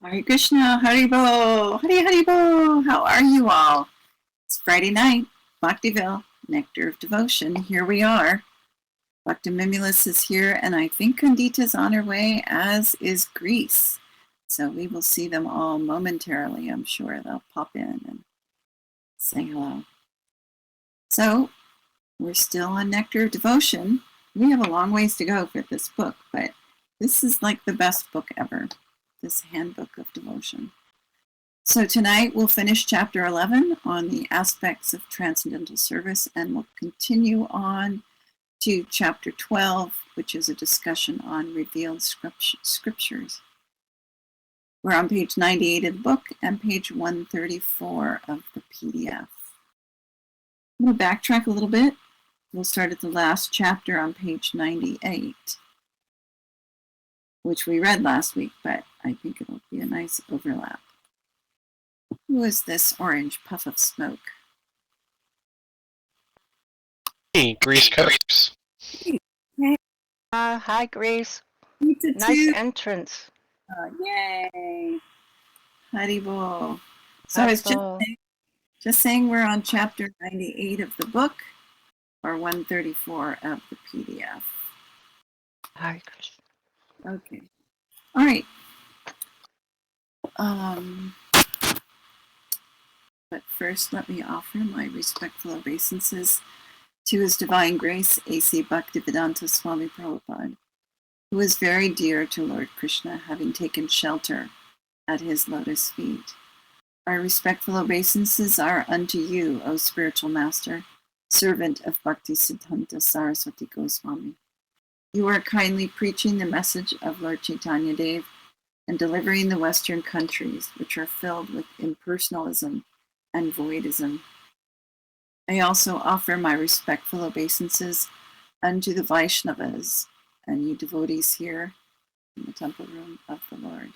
Hare Krishna, Haribo, Hari Haribo. How are you all? It's Friday night, Bhaktiville, Nectar of Devotion. Here we are. Bhaktimimulus is here, and I think Kandita's on her way, as is Greece. So we will see them all momentarily. I'm sure they'll pop in and say hello. So we're still on Nectar of Devotion. We have a long ways to go for this book, but this is like the best book ever, this handbook of devotion. So tonight we'll finish chapter 11 on the aspects of transcendental service, and we'll continue on to chapter 12, which is a discussion on revealed scriptures. We're on page 98 of the book and page 134 of the PDF. I'm going to backtrack a little bit. We'll start at the last chapter on page 98, which we read last week, but I think it'll be a nice overlap. Who is this orange puff of smoke? Hey, Grease Coast. Hey. Hi, Grace. Pizza Nice too. entrance. Yay! Haribo. So I was Haribo. just saying we're on chapter 98 of the book, or 134 of the PDF. Hare Krishna. Okay. All right. But first, let me offer my respectful obeisances to His Divine Grace, A.C. Bhaktivedanta Swami Prabhupada, who is very dear to Lord Krishna, having taken shelter at his lotus feet. Our respectful obeisances are unto you, O spiritual master, servant of Bhaktisiddhanta Saraswati Goswami. You are kindly preaching the message of Lord Chaitanya Dev and delivering the Western countries, which are filled with impersonalism and voidism. I also offer my respectful obeisances unto the Vaishnavas and you devotees here in the temple room of the Lord.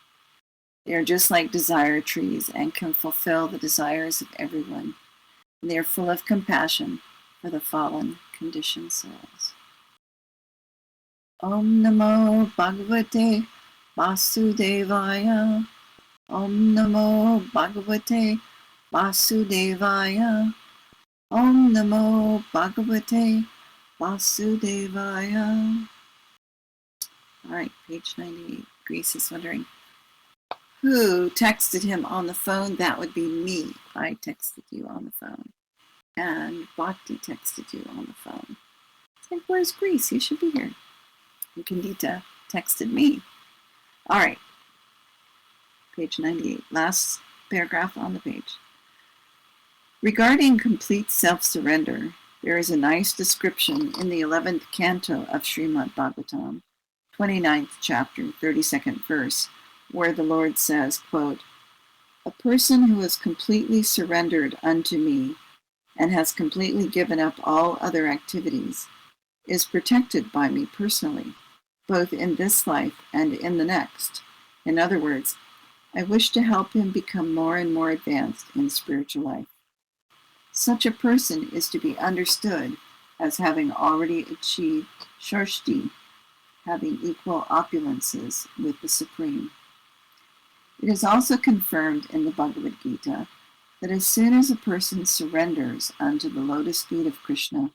They are just like desire trees and can fulfill the desires of everyone. And they are full of compassion for the fallen, conditioned souls. Om Namo Bhagavate Vasudevaya. Om Namo Bhagavate Vasudevaya. Om Namo Bhagavate Vasudevaya. All right, page 98. Greece is wondering who texted him on the phone. That would be me. I texted you on the phone. And Bhakti texted you on the phone. It's like, where's Greece? You should be here. And Kandita texted me. All right. Page 98. Last paragraph on the page. Regarding complete self-surrender, there is a nice description in the 11th canto of Srimad Bhagavatam, 29th chapter, 32nd verse, where the Lord says, quote, "A person who is completely surrendered unto me and has completely given up all other activities is protected by me personally, both in this life and in the next. In other words, I wish to help him become more and more advanced in spiritual life. Such a person is to be understood as having already achieved Sharshti, having equal opulences with the Supreme." It is also confirmed in the Bhagavad Gita that as soon as a person surrenders unto the lotus feet of Krishna,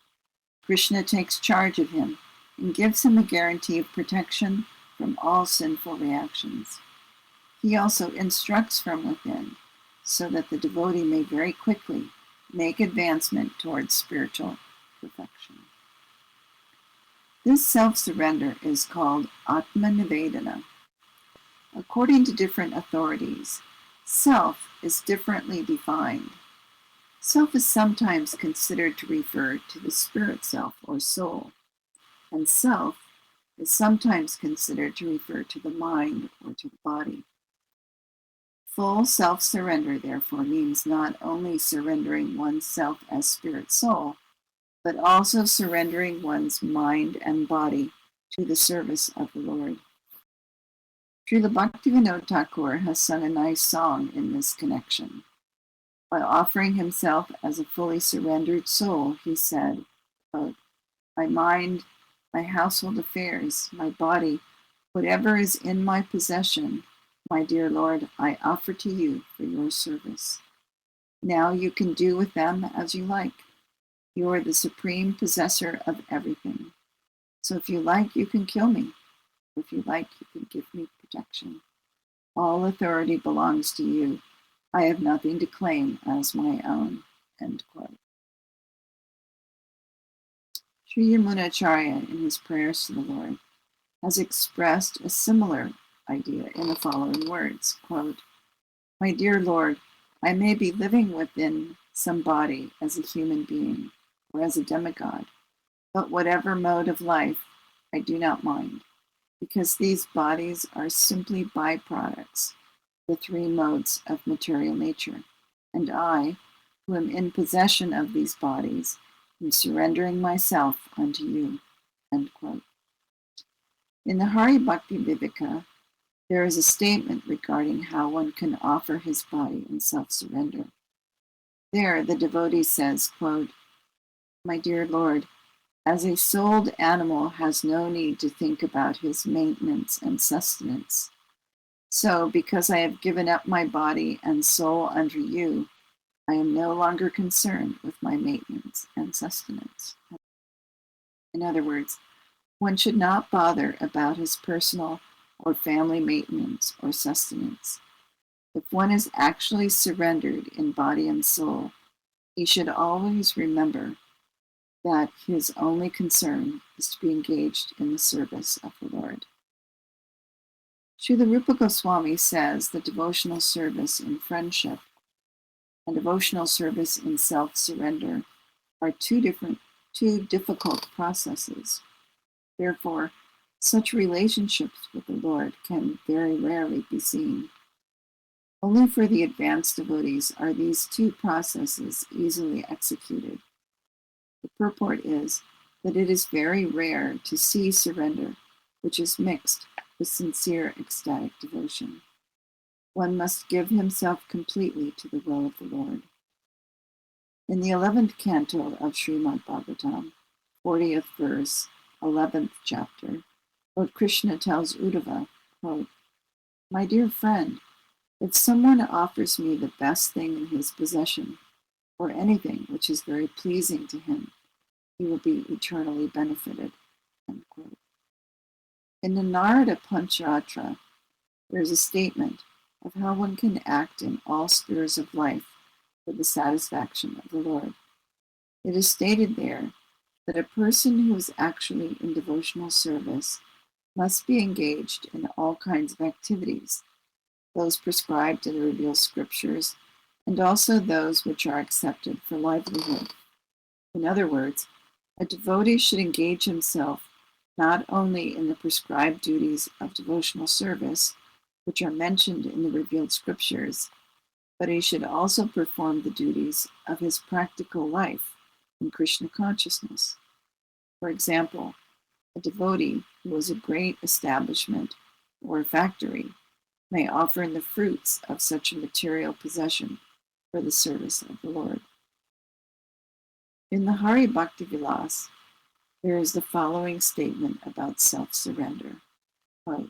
Krishna takes charge of him and gives him a guarantee of protection from all sinful reactions. He also instructs from within so that the devotee may very quickly make advancement towards spiritual perfection. This self-surrender is called Atma-nivedana. According to different authorities, self is differently defined. Self is sometimes considered to refer to the spirit self or soul, and self is sometimes considered to refer to the mind or to the body. Full self-surrender, therefore, means not only surrendering oneself as spirit soul, but also surrendering one's mind and body to the service of the Lord. Srila Bhaktivinoda Thakur has sung a nice song in this connection. By offering himself as a fully surrendered soul, he said, quote, "My mind, my household affairs, my body, whatever is in my possession, My dear Lord, I offer to you for your service. Now you can do with them as you like. You are the supreme possessor of everything. So if you like, you can kill me. If you like, you can give me protection. All authority belongs to you. I have nothing to claim as my own. End quote. Sri Yamunacharya, in his prayers to the Lord, has expressed a similar idea in the following words, quote, My dear Lord, I may be living within some body as a human being or as a demigod, but whatever mode of life, I do not mind, because these bodies are simply byproducts, the three modes of material nature, and I, who am in possession of these bodies, am surrendering myself unto you. End quote. In the Hari Bhakti Viveka, there is a statement regarding how one can offer his body in self-surrender. There, the devotee says, quote, My dear Lord, as a souled animal has no need to think about his maintenance and sustenance, so because I have given up my body and soul unto you, I am no longer concerned with my maintenance and sustenance. In other words, one should not bother about his personal or family maintenance or sustenance. If one is actually surrendered in body and soul, he should always remember that his only concern is to be engaged in the service of the Lord. Srila Rupa Goswami says that devotional service in friendship and devotional service in self-surrender are two difficult processes. Therefore, such relationships with the Lord can very rarely be seen. Only for the advanced devotees are these two processes easily executed. The purport is that it is very rare to see surrender, which is mixed with sincere ecstatic devotion. One must give himself completely to the will of the Lord. In the 11th canto of Srimad Bhagavatam, 40th verse, 11th chapter, Lord Krishna tells Uddhava, quote, My dear friend, if someone offers me the best thing in his possession, or anything which is very pleasing to him, he will be eternally benefited. End quote. In the Narada Pancharatra, there is a statement of how one can act in all spheres of life for the satisfaction of the Lord. It is stated there that a person who is actually in devotional service must be engaged in all kinds of activities, those prescribed in the revealed scriptures, and also those which are accepted for livelihood. In other words, a devotee should engage himself not only in the prescribed duties of devotional service, which are mentioned in the revealed scriptures, but he should also perform the duties of his practical life in Krishna consciousness. For example, a devotee who has a great establishment or a factory may offer in the fruits of such a material possession for the service of the Lord. In the Hari Bhakti Vilas, there is the following statement about self-surrender. Quote,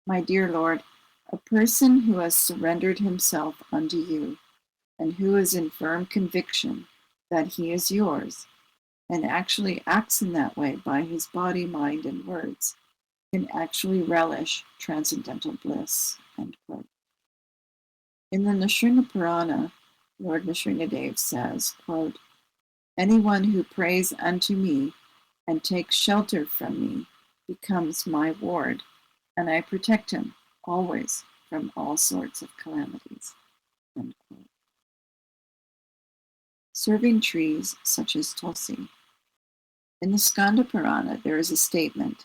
My dear Lord, a person who has surrendered himself unto you and who is in firm conviction that he is yours and actually acts in that way by his body, mind, and words can actually relish transcendental bliss. End quote. In the Nrsimha Purana, Lord Nrsimhadev says, quote, Anyone who prays unto me and takes shelter from me becomes my ward, and I protect him always from all sorts of calamities. End quote. Serving trees such as Tulsi. In the Skanda Purana, there is a statement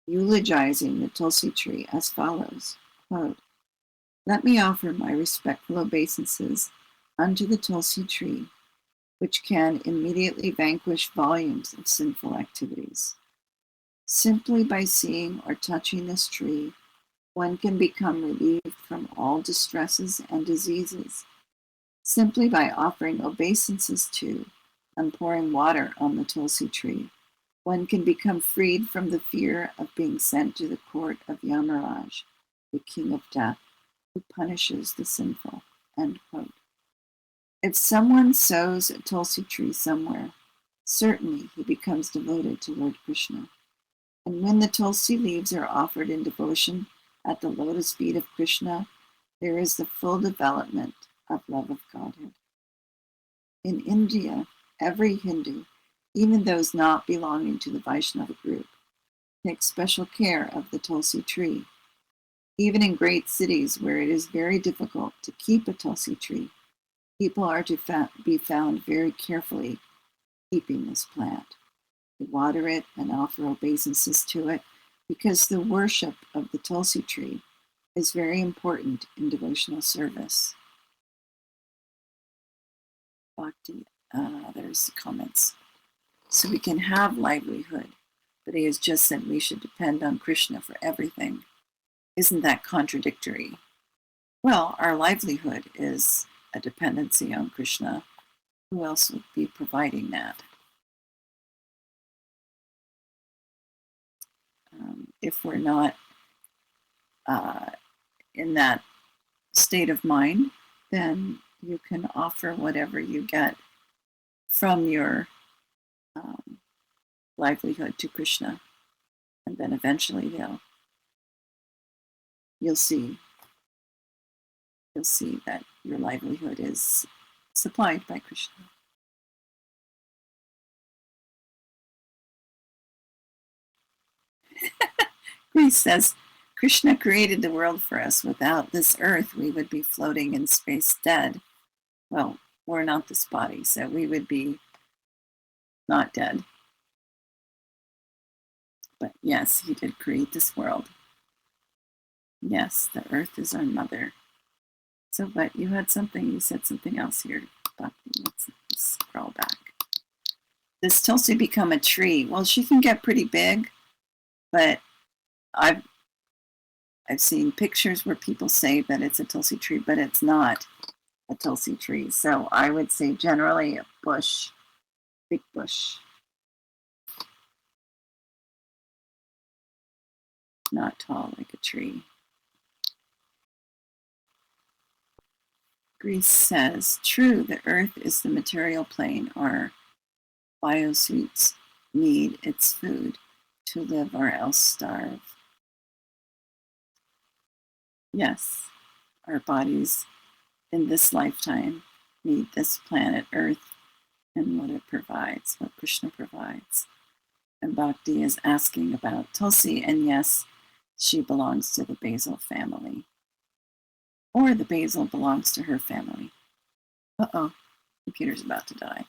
eulogizing the Tulsi tree as follows, quote, Let me offer my respectful obeisances unto the Tulsi tree, which can immediately vanquish volumes of sinful activities. Simply by seeing or touching this tree, one can become relieved from all distresses and diseases. Simply by offering obeisances to and pouring water on the Tulsi tree, one can become freed from the fear of being sent to the court of Yamaraj, the king of death, who punishes the sinful. End quote. If someone sows a Tulsi tree somewhere, certainly he becomes devoted to Lord Krishna. And when the Tulsi leaves are offered in devotion at the lotus feet of Krishna, there is the full development of love of Godhead. In India, every Hindu, even those not belonging to the Vaishnava group, takes special care of the Tulsi tree. Even in great cities where it is very difficult to keep a Tulsi tree, people are to be found very carefully keeping this plant. They water it and offer obeisances to it because the worship of the Tulsi tree is very important in devotional service. Bhakti, there's the comments. So we can have livelihood, but he has just said we should depend on Krishna for everything. Isn't that contradictory? Well, our livelihood is a dependency on Krishna. Who else would be providing that? If we're not in that state of mind, then you can offer whatever you get from your livelihood to Krishna, and then eventually you'll see that your livelihood is supplied by Krishna. Grace says, Krishna created the world for us. Without this earth, we would be floating in space dead. Well, we're not this body, so we would be not dead. But yes, he did create this world. Yes, the earth is our mother. So, but you had something, you said something else here. Let's scroll back. Does Tulsi become a tree? Well, she can get pretty big, but I've seen pictures where people say that it's a Tulsi tree, but it's not a Tulsi tree. So I would say generally a bush, big bush. Not tall like a tree. Greece says, true, the earth is the material plane. Our biosuits need its food to live or else starve. Yes, our bodies in this lifetime need this planet Earth and what it provides, what Krishna provides. And Bhakti is asking about Tulsi, and yes, she belongs to the Basil family. Or the Basil belongs to her family. Uh-oh, computer's about to die.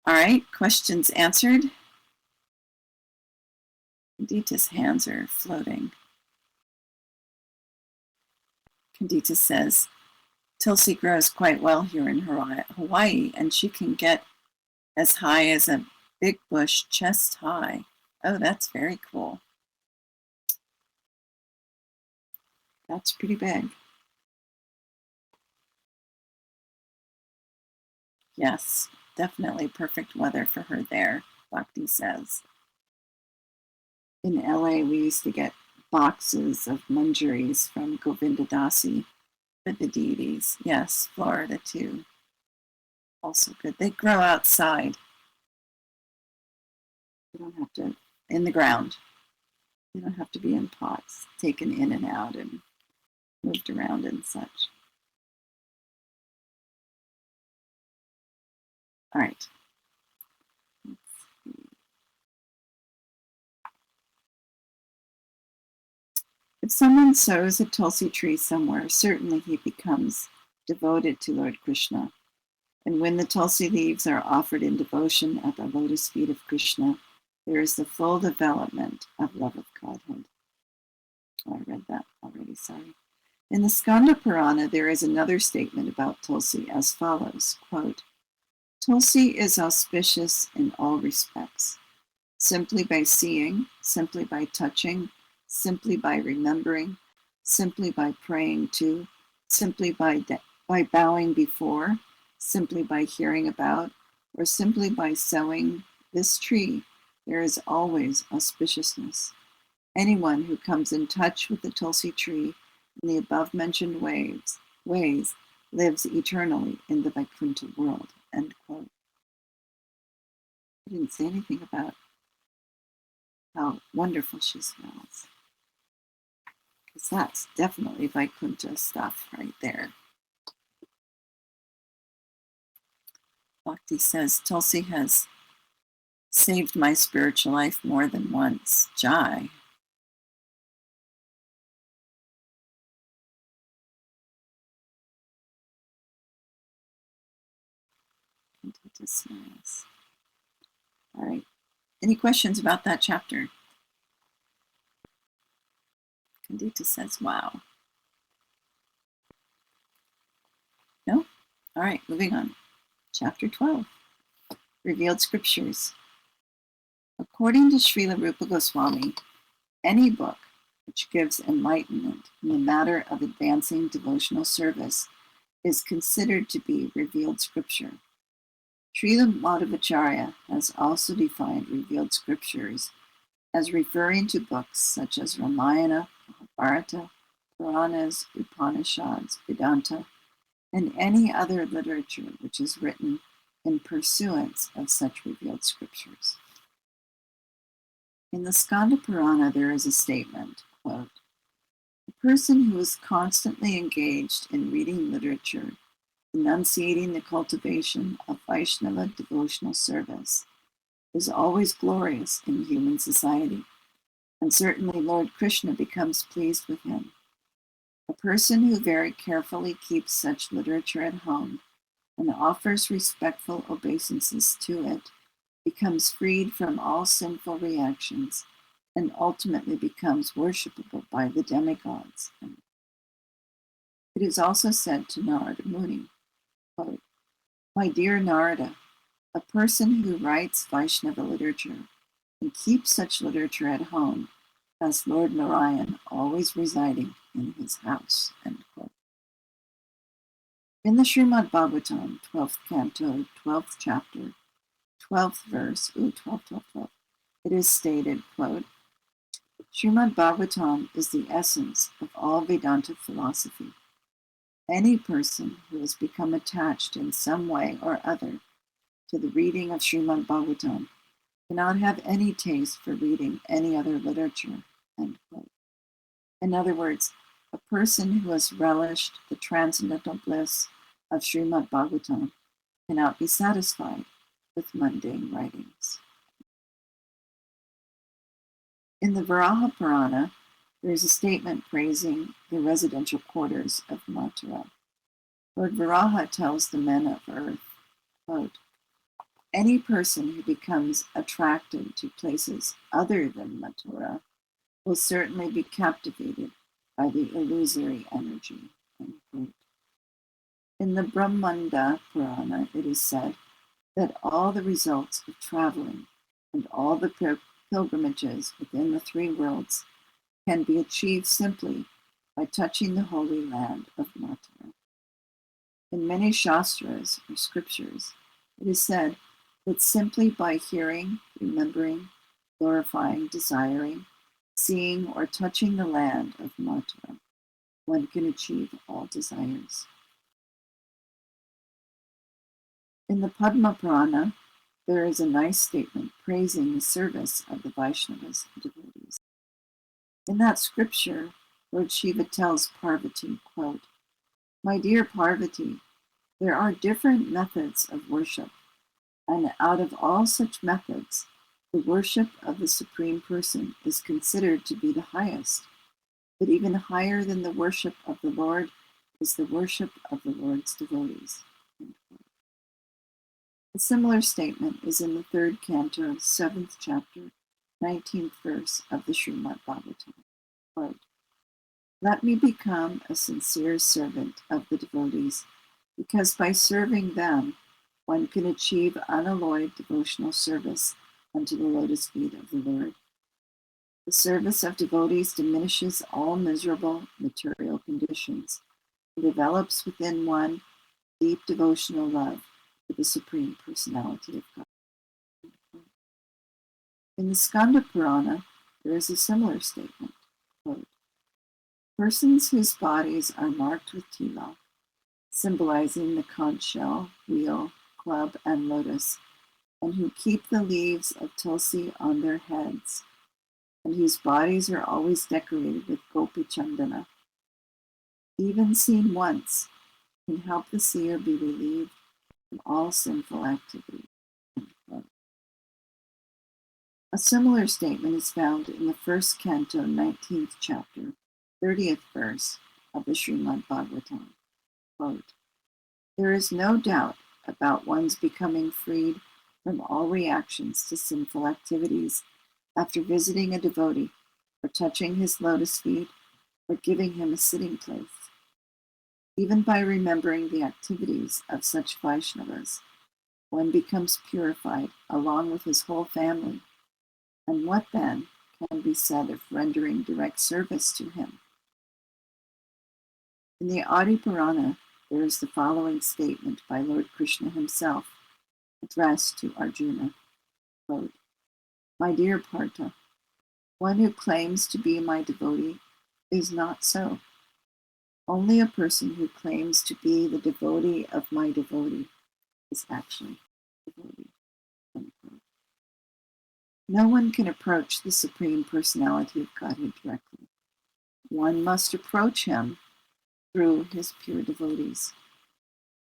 All right, questions answered. Candita's hands are floating. Candita says, Tulsi grows quite well here in Hawaii, and she can get as high as a big bush chest high. Oh, that's very cool. That's pretty big. Yes, definitely perfect weather for her there, Bhakti says. In LA, we used to get boxes of manjaris from Govinda Dasi for the deities. Yes, Florida too. Also good. They grow outside. You don't have to, in the ground. You don't have to be in pots, taken in and out and moved around and such. All right. If someone sows a Tulsi tree somewhere, certainly he becomes devoted to Lord Krishna. And when the Tulsi leaves are offered in devotion at the lotus feet of Krishna, there is the full development of love of Godhead. Oh, I read that already, sorry. In the Skanda Purana, there is another statement about Tulsi as follows, quote, Tulsi is auspicious in all respects, simply by seeing, simply by touching, simply by remembering, simply by praying to, simply by bowing before, simply by hearing about, or simply by sowing this tree, there is always auspiciousness. Anyone who comes in touch with the Tulsi tree in the above-mentioned ways lives eternally in the Vaikuntha world, end quote. I didn't say anything about how wonderful she smells, because that's definitely Vaikuntha stuff right there. Bhakti says, Tulsi has saved my spiritual life more than once. Jai. All right. Any questions about that chapter? Kandita says, wow. No? All right, moving on. Chapter 12. Revealed Scriptures. According to Srila Rupa Goswami, any book which gives enlightenment in the matter of advancing devotional service is considered to be revealed scripture. Srila Madhvacharya has also defined revealed scriptures as referring to books such as Ramayana, Mahabharata, Puranas, Upanishads, Vedanta, and any other literature which is written in pursuance of such revealed scriptures. In the Skanda Purana, there is a statement, quote, "The person who is constantly engaged in reading literature, enunciating the cultivation of Vaishnava devotional service, is always glorious in human society, and certainly Lord Krishna becomes pleased with him. A person who very carefully keeps such literature at home and offers respectful obeisances to it becomes freed from all sinful reactions and ultimately becomes worshipable by the demigods." It is also said to Narada Muni, quote, "My dear Narada, a person who writes Vaishnava literature and keeps such literature at home has Lord Narayan always residing in his house," end quote. In the Srimad Bhagavatam, 12th canto, 12th chapter, 12th verse, 12, it is stated, quote, "Srimad Bhagavatam is the essence of all Vedanta philosophy. Any person who has become attached in some way or other to the reading of Srimad Bhagavatam cannot have any taste for reading any other literature," end quote. In other words, a person who has relished the transcendental bliss of Srimad Bhagavatam cannot be satisfied with mundane writings. In the Varaha Purana, there is a statement praising the residential quarters of Mathura. Lord Varaha tells the men of earth, quote, "Any person who becomes attracted to places other than Mathura will certainly be captivated by the illusory energy," end quote. In the Brahmanda Purana, it is said that all the results of traveling and all the pilgrimages within the three worlds can be achieved simply by touching the holy land of Mathura. In many shastras or scriptures, it is said that simply by hearing, remembering, glorifying, desiring, seeing, or touching the land of Mathura, one can achieve all desires. In the Padma Purana, there is a nice statement praising the service of the Vaishnavas devotees. In that scripture, Lord Shiva tells Parvati, quote, "My dear Parvati, there are different methods of worship, and out of all such methods, the worship of the Supreme Person is considered to be the highest. But even higher than the worship of the Lord is the worship of the Lord's devotees." A similar statement is in the 3rd canto, 7th chapter, 19th verse of the Srimad Bhagavatam. Quote, "Let me become a sincere servant of the devotees, because by serving them, one can achieve unalloyed devotional service unto the lotus feet of the Lord. The service of devotees diminishes all miserable material conditions and develops within one deep devotional love for the Supreme Personality of God." In the Skanda Purana, there is a similar statement, quote, persons whose bodies are marked with tila, symbolizing the conch shell, wheel, club, and lotus, and who keep the leaves of tulsi on their heads, and whose bodies are always decorated with gopi chandana, even seen once, can help the seer be relieved from all sinful activity. A similar statement is found in the first canto, 19th chapter, 30th verse of the Srimad Bhagavatam. Quote, there is no doubt about one's becoming freed from all reactions to sinful activities after visiting a devotee or touching his lotus feet or giving him a sitting place. Even by remembering the activities of such Vaishnavas, one becomes purified along with his whole family. And what then can be said of rendering direct service to him? In the Adi Purana, there is the following statement by Lord Krishna himself, addressed to Arjuna, quote, my dear Partha, one who claims to be my devotee is not so. Only a person who claims to be the devotee of my devotee is actually a devotee. Unquote. No one can approach the Supreme Personality of Godhead directly. One must approach him through his pure devotees.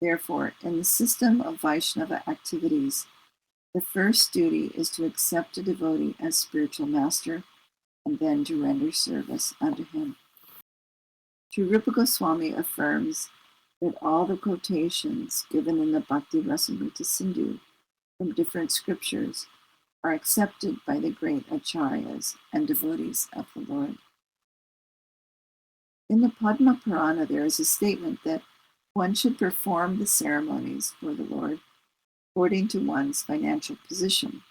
Therefore, in the system of Vaishnava activities, the first duty is to accept a devotee as spiritual master and then to render service unto him. Sri Rupa Goswami affirms that all the quotations given in the Bhakti Rasamrita Sindhu from different scriptures are accepted by the great acharyas and devotees of the Lord. In the Padma Purana, there is a statement that one should perform the ceremonies for the Lord according to one's financial position.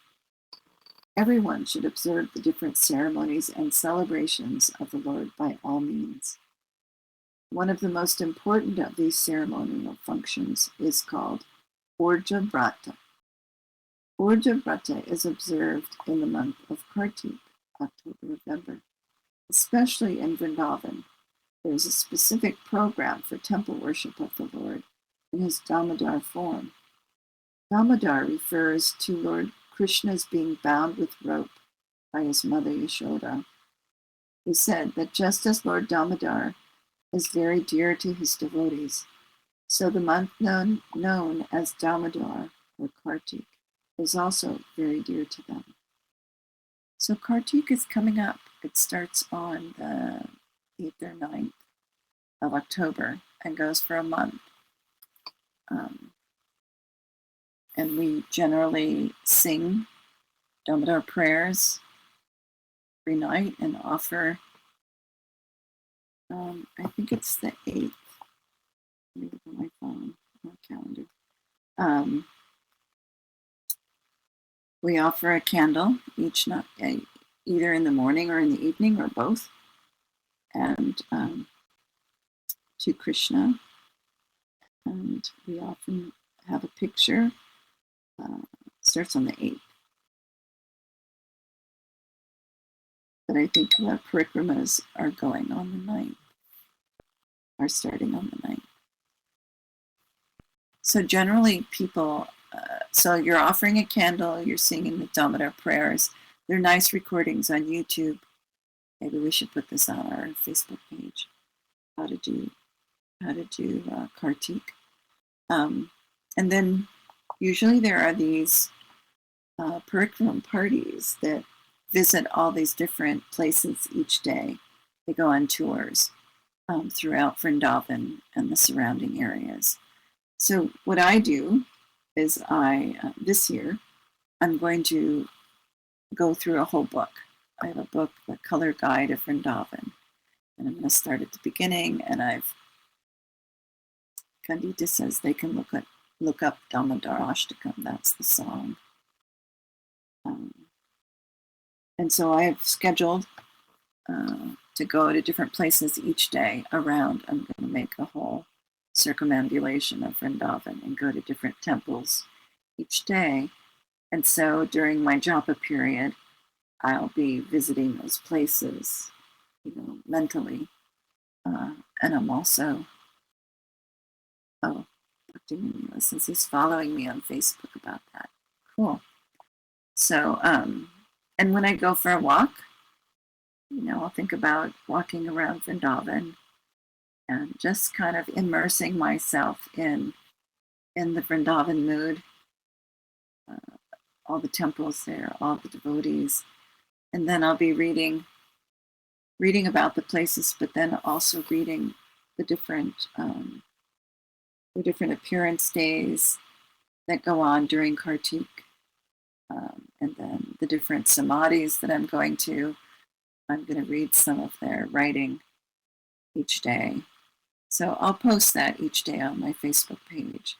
Everyone should observe the different ceremonies and celebrations of the Lord by all means. One of the most important of these ceremonial functions is called Orja Vrata. Orja Vrata is observed in the month of Kartik, October-November. Especially in Vrindavan, there is a specific program for temple worship of the Lord in his Damodar form. Damodar refers to Lord Krishna's being bound with rope by his mother Yashoda. He said that just as Lord Damodar is very dear to his devotees, so the month known as Damodar or Kartik is also very dear to them. So Kartik is coming up. It starts on the 8th or 9th of October and goes for a month. And we generally sing Damodar prayers every night and offer, I think it's the 8th. Let me look at my phone, my calendar. We offer a candle each night, either in the morning or in the evening or both, and to Krishna. And we often have a picture. Starts on the 8th. But I think the parikramas are going on the 9th, are starting on the 9th. So generally people, so you're offering a candle, you're singing the Damodar prayers. They're nice recordings on YouTube. Maybe we should put this on our Facebook page, how to do Kartik. And then usually there are these parikram parties that visit all these different places each day. They go on tours throughout Vrindavan and the surrounding areas. So what I do is this year, I'm going to go through a whole book. I have a book, The Color Guide of Vrindavan. And I'm going to start at the beginning, and Kandita says they can look up Damodar Ashtakam, that's the song. And so I have scheduled to go to different places each day around. I'm going to make a whole circumambulation of Vrindavan and go to different temples each day. And so during my japa period, I'll be visiting those places, mentally. And I'm also, Bhaktiville listens. He's following me on Facebook about that. Cool. So, and when I go for a walk, I'll think about walking around Vrindavan and just kind of immersing myself in the Vrindavan mood, all the temples there, all the devotees, and then I'll be reading about the places, but then also reading the different appearance days that go on during Kartik, and then the different samadhis that I'm going to. I'm going to read some of their writing each day. So I'll post that each day on my Facebook page,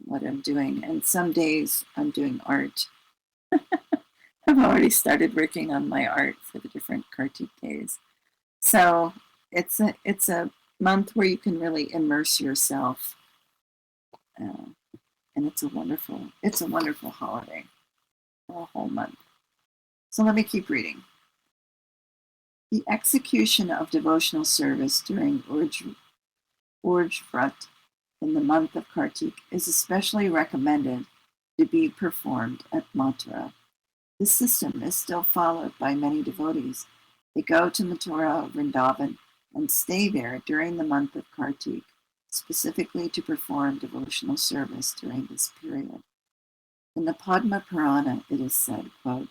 what I'm doing. And some days I'm doing art. I've already started working on my art for the different Kartik days. So it's a month where you can really immerse yourself, and it's a wonderful holiday for a whole month. So let me keep reading. The execution of devotional service during Urj Vrat in the month of Kartik is especially recommended to be performed at Mathura. This system is still followed by many devotees. They go to Mathura, Vrindavan, and stay there during the month of Kartik, specifically to perform devotional service during this period. In the Padma Purana, it is said, quote,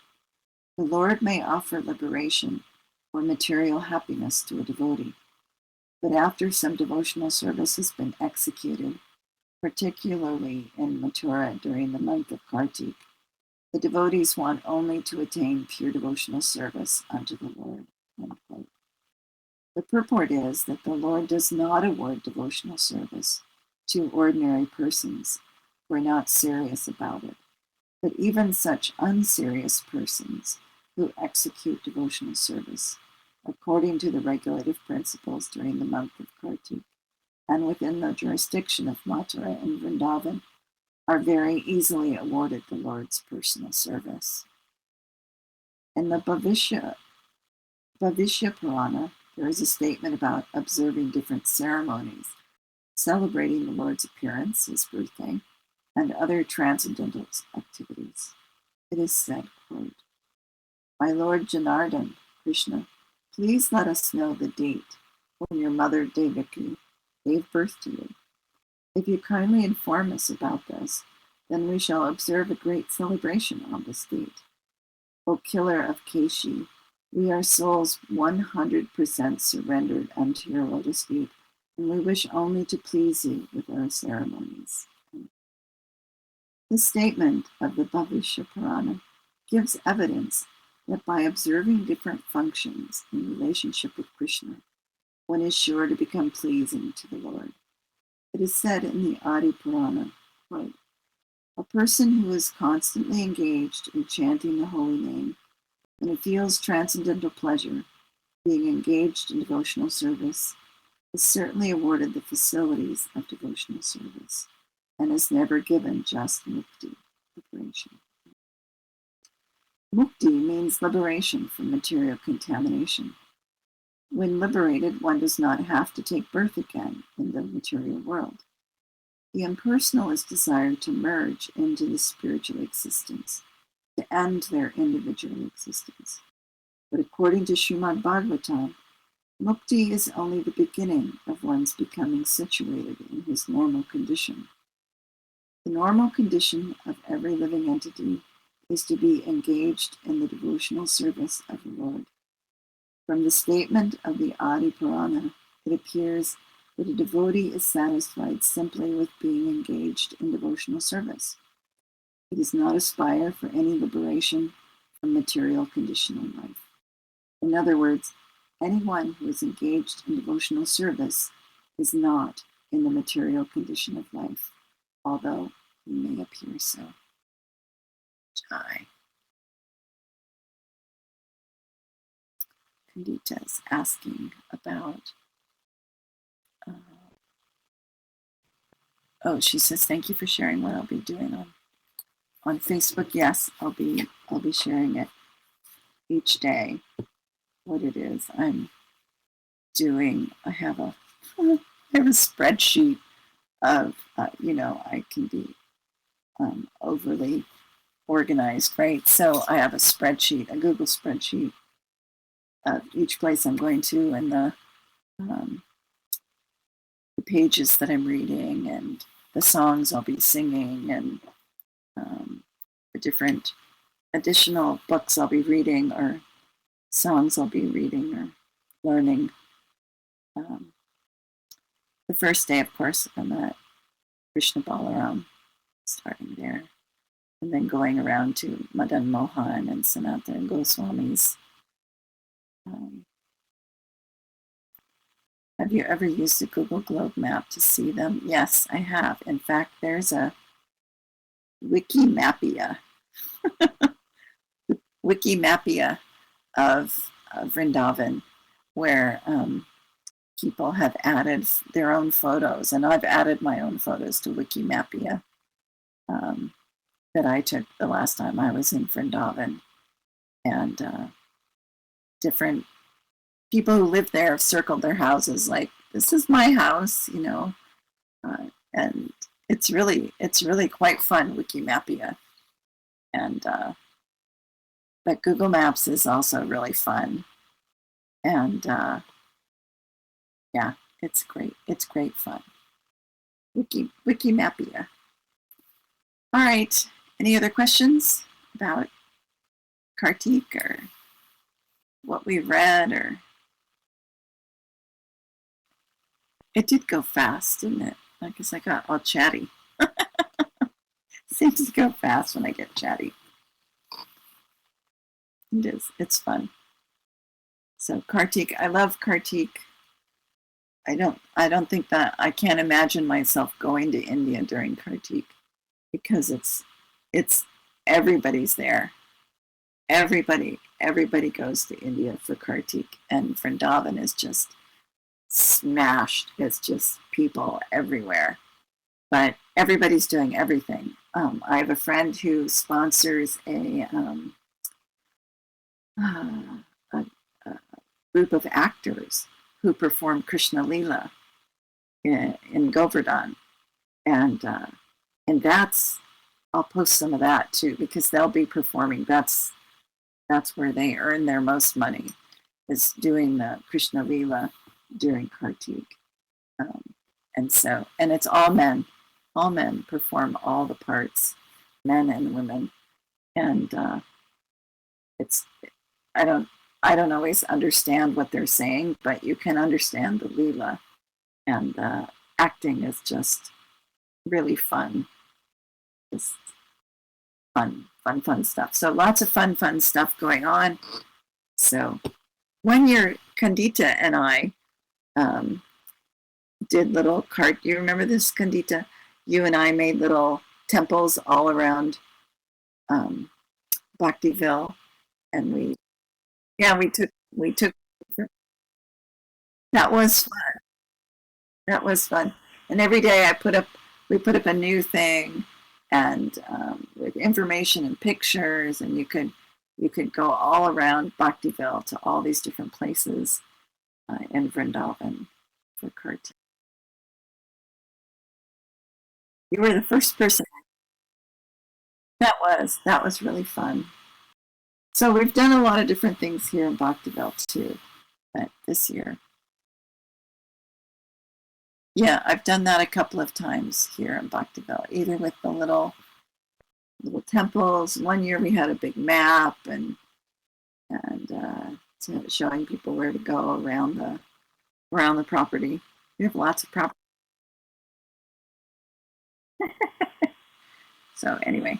"The Lord may offer liberation or material happiness to a devotee, but after some devotional service has been executed, particularly in Mathura during the month of Kartik, the devotees want only to attain pure devotional service unto the Lord." End quote. The purport is that the Lord does not award devotional service to ordinary persons who are not serious about it, but even such unserious persons who execute devotional service according to the regulative principles during the month of Kartik and within the jurisdiction of Mathura and Vrindavan are very easily awarded the Lord's personal service. In the Bhavishya Purana, there is a statement about observing different ceremonies, celebrating the Lord's appearance, his birthday, and other transcendental activities. It is said, quote, "My Lord Janardhan, Krishna, please let us know the date when your mother Devaki gave birth to you. If you kindly inform us about this, then we shall observe a great celebration on this date. O killer of Keshi, we are souls 100% surrendered unto your lotus feet, and we wish only to please you with our ceremonies." The statement of the Bhavishya Purana gives evidence that by observing different functions in relationship with Krishna, one is sure to become pleasing to the Lord. It is said in the Adi Purana, quote, "A person who is constantly engaged in chanting the holy name and who feels transcendental pleasure, being engaged in devotional service, is certainly awarded the facilities of devotional service and is never given just mukti, liberation." Mukti means liberation from material contamination. When liberated, one does not have to take birth again in the material world. The impersonal is desired to merge into the spiritual existence, to end their individual existence. But according to Srimad Bhagavatam, mukti is only the beginning of one's becoming situated in his normal condition. The normal condition of every living entity is to be engaged in the devotional service of the Lord. From the statement of the Adi Purana, it appears that a devotee is satisfied simply with being engaged in devotional service. He does not aspire for any liberation from material conditional life. In other words, anyone who is engaged in devotional service is not in the material condition of life, although he may appear so. Jai. Kandita is asking about. She says, "Thank you for sharing what I'll be doing on Facebook." Yes, I'll be sharing it. each day what it is I'm doing. I have a spreadsheet of, I can be overly organized, right? So I have a spreadsheet, a Google spreadsheet of each place I'm going to, and the pages that I'm reading and the songs I'll be singing, and the different additional books I'll be reading or songs I'll be reading or learning. The first day, of course, I'm at Krishna Balaram, starting there, and then going around to Madan Mohan and Sanatana Goswami's. Have you ever used a Google Globe map to see them? Yes, I have. In fact, there's a Wikimapia of Vrindavan, where people have added their own photos, and I've added my own photos to Wikimapia that I took the last time I was in Vrindavan, and different people who live there have circled their houses like, this is my house, and it's really quite fun, Wikimapia. And but Google Maps is also really fun, and yeah, it's great fun. Wikimapia. All right, any other questions about Kartik or what we read? Or it did go fast, didn't it? I guess I got all chatty. Seems to go fast when I get chatty. It is. It's fun. So Kartik, I love Kartik. I don't think that I can't imagine myself going to India during Kartik, because it's everybody's there. Everybody goes to India for Kartik, and Vrindavan is just smashed. It's just people everywhere, but everybody's doing everything. I have a friend who sponsors a group of actors who perform Krishna Lila in Govardhan, and that's, I'll post some of that too, because they'll be performing. That's where they earn their most money, is doing the Krishna Lila during Kartik. And it's all men. All men perform all the parts, men and women. And I don't always understand what they're saying, but you can understand the Leela, and the acting is just really fun. Just fun stuff. So lots of fun stuff going on. So one year, Kandita and I did little do you remember this, Kandita? You and I made little temples all around Bhaktiville, and we took that was fun. And every day we put up a new thing, and with information and pictures, and you could go all around Bhaktiville to all these different places in Vrindavan for Kartik. You were the first person. That was really fun. So we've done a lot of different things here in Bhaktiville too, but this year. Yeah, I've done that a couple of times here in Bhaktiville, either with the little temples. One year we had a big map and showing people where to go around the property. We have lots of property. So anyway,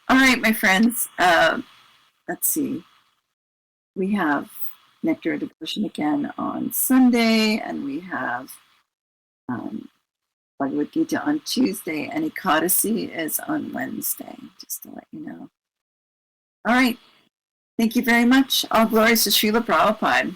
all right, my friends. Let's see. We have Nectar of Devotion again on Sunday, and we have Bhagavad Gita on Tuesday, and Ekadasi is on Wednesday, just to let you know. All right. Thank you very much. All glories to Srila Prabhupada.